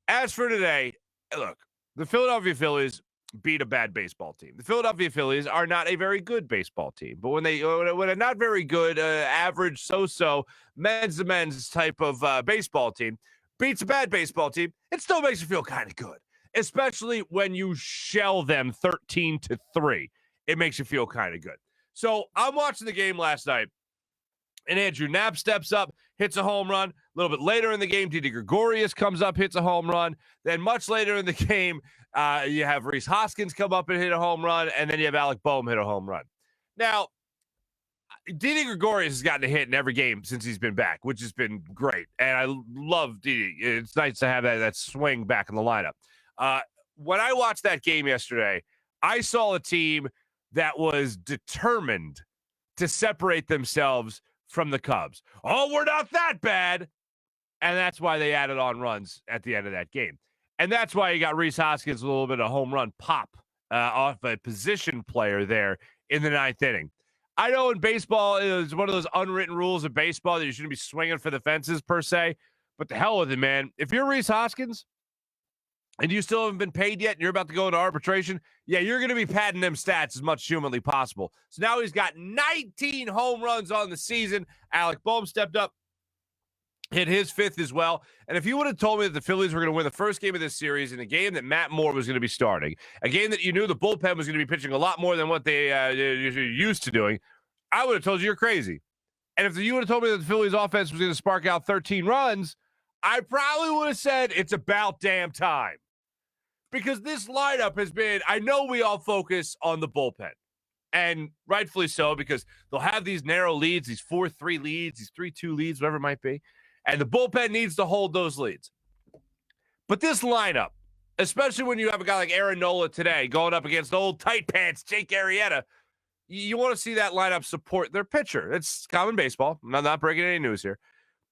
as for today, look, the Philadelphia Phillies beat a bad baseball team. The Philadelphia Phillies are not a very good baseball team, but when a not very good, average, so-so, men's type of baseball team beats a bad baseball team, it still makes you feel kind of good, especially when you shell them 13-3. It makes you feel kind of good. So I'm watching the game last night, and Andrew Knapp steps up, hits a home run. A little bit later in the game, Didi Gregorius comes up, hits a home run. Then much later in the game, you have Rhys Hoskins come up and hit a home run, and then you have Alec Boehm hit a home run. Now, Didi Gregorius has gotten a hit in every game since he's been back, which has been great. And I love Didi. It's nice to have that swing back in the lineup. When I watched that game yesterday, I saw a team that was determined to separate themselves from the Cubs. Oh, we're not that bad. And that's why they added on runs at the end of that game. And that's why you got Rhys Hoskins with a little bit of home run pop off a position player there in the ninth inning. I know in baseball, it's one of those unwritten rules of baseball that you shouldn't be swinging for the fences per se, but the hell with it, man. If you're Rhys Hoskins and you still haven't been paid yet and you're about to go into arbitration, yeah, you're going to be padding them stats as much as humanly possible. So now he's got 19 home runs on the season. Alec Boehm stepped up, hit his fifth as well. And if you would have told me that the Phillies were going to win the first game of this series in a game that Matt Moore was going to be starting, a game that you knew the bullpen was going to be pitching a lot more than what they used to doing, I would have told you you're crazy. And if you would have told me that the Phillies offense was going to spark out 13 runs, I probably would have said it's about damn time. Because this lineup has been, I know we all focus on the bullpen. And rightfully so, because they'll have these narrow leads, these 4-3 leads, these 3-2 leads, whatever it might be. And the bullpen needs to hold those leads. But this lineup, especially when you have a guy like Aaron Nola today going up against old tight pants Jake Arrieta, you want to see that lineup support their pitcher. It's common baseball. I'm not breaking any news here.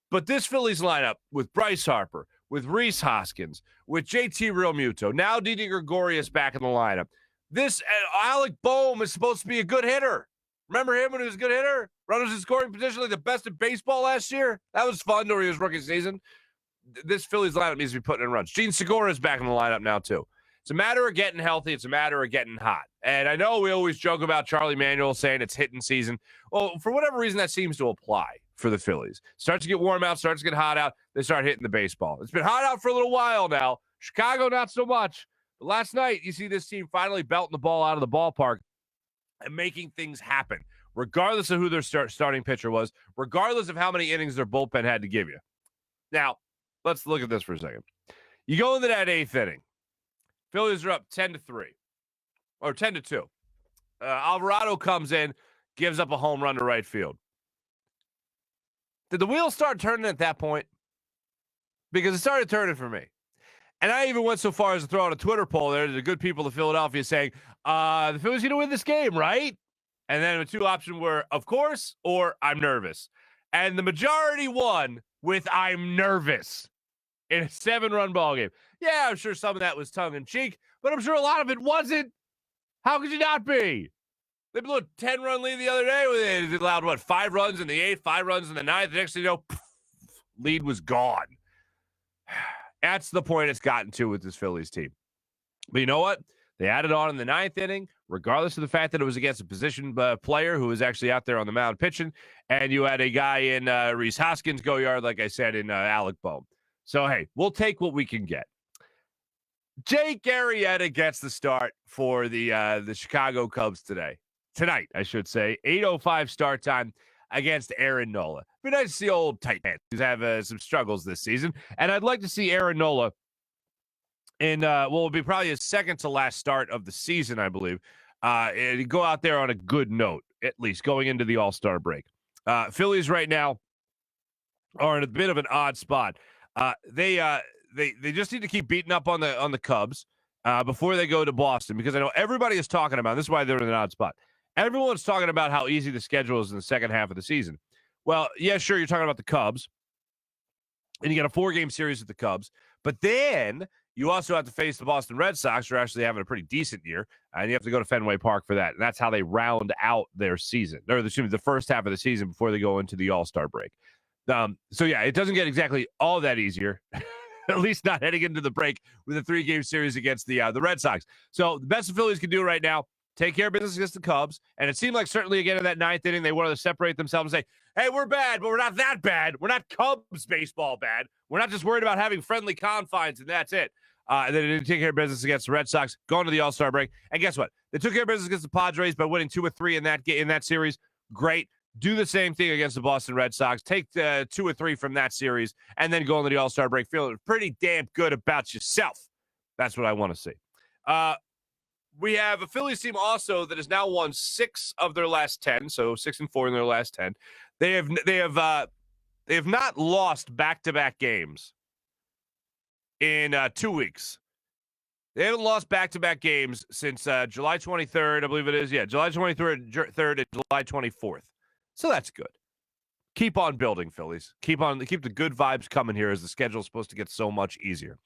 But this Phillies lineup with Bryce Harper, with Rhys Hoskins, with JT Realmuto, now Didi Gregorius back in the lineup. This Alec Boehm is supposed to be a good hitter. Remember him when he was a good hitter? Runners in scoring position, like the best in baseball last year? That was fun during his rookie season. This Phillies lineup needs to be putting in runs. Gene Segura is back in the lineup now, too. It's a matter of getting healthy. It's a matter of getting hot. And I know we always joke about Charlie Manuel saying it's hitting season. Well, for whatever reason, that seems to apply for the Phillies. Starts to get warm out, starts to get hot out. They start hitting the baseball. It's been hot out for a little while now. Chicago, not so much. But last night, you see this team finally belting the ball out of the ballpark and making things happen, regardless of who their starting pitcher was, regardless of how many innings their bullpen had to give you. Now, let's look at this for a second. You go into that eighth inning. Phillies are up 10-3 or 10-2. Alvarado comes in, gives up a home run to right field. Did the wheels start turning at that point? Because it started turning for me. And I even went so far as to throw out a Twitter poll there to the good people of Philadelphia saying, the Phillies going to win this game, right? And then the two options were, of course, or I'm nervous. And the majority won with I'm nervous in a 7-run ball game. Yeah, I'm sure some of that was tongue-in-cheek, but I'm sure a lot of it wasn't. How could you not be? They blew a 10-run lead the other day. They allowed, 5 runs in the 8th, 5 runs in the 9th. The next thing you know, lead was gone. That's the point it's gotten to with this Phillies team. But you know what? They added on in the 9th inning, regardless of the fact that it was against a position player who was actually out there on the mound pitching, and you had a guy in Rhys Hoskins go yard, like I said, in Alec Boehm. So, hey, we'll take what we can get. Jake Arrieta gets the start for the Chicago Cubs tonight, I should say. 8:05 start time against Aaron Nola. Be nice to see old tight pants who's have some struggles this season, and I'd like to see Aaron Nola in it'll be probably his second to last start of the season, I believe. And go out there on a good note, at least going into the All-Star break. Phillies right now are in a bit of an odd spot. They just need to keep beating up on the Cubs before they go to Boston, because I know everybody is talking about, this is why they're in an odd spot. Everyone's talking about how easy the schedule is in the second half of the season. Well, yeah, sure, you're talking about the Cubs, and you got a 4-game series with the Cubs, but then you also have to face the Boston Red Sox, who are actually having a pretty decent year, and you have to go to Fenway Park for that, and that's how they round out their season, or the first half of the season before they go into the All-Star break. So, yeah, it doesn't get exactly all that easier at least not heading into the break with a 3-game series against the Red Sox. So the best the Phillies can do right now, take care of business against the Cubs. And it seemed like certainly again in that 9th inning, they wanted to separate themselves and say, hey, we're bad, but we're not that bad. We're not Cubs baseball bad. We're not just worried about having friendly confines, and that's it. And then they didn't take care of business against the Red Sox, going to the All-Star break. And guess what? They took care of business against the Padres by winning 2 or 3 in that series. Great. Do the same thing against the Boston Red Sox. Take 2 or 3 from that series, and then go into the All-Star break feeling pretty damn good about yourself. That's what I want to see. We have a Phillies team also that has now won 6 of their last 10, so 6-4 in their last 10. They have not lost back-to-back games in 2 weeks. They haven't lost back-to-back games since July 23rd, I believe it is. Yeah, July 23rd and July 24th. So that's good. Keep on building, Phillies. Keep the good vibes coming here as the schedule is supposed to get so much easier.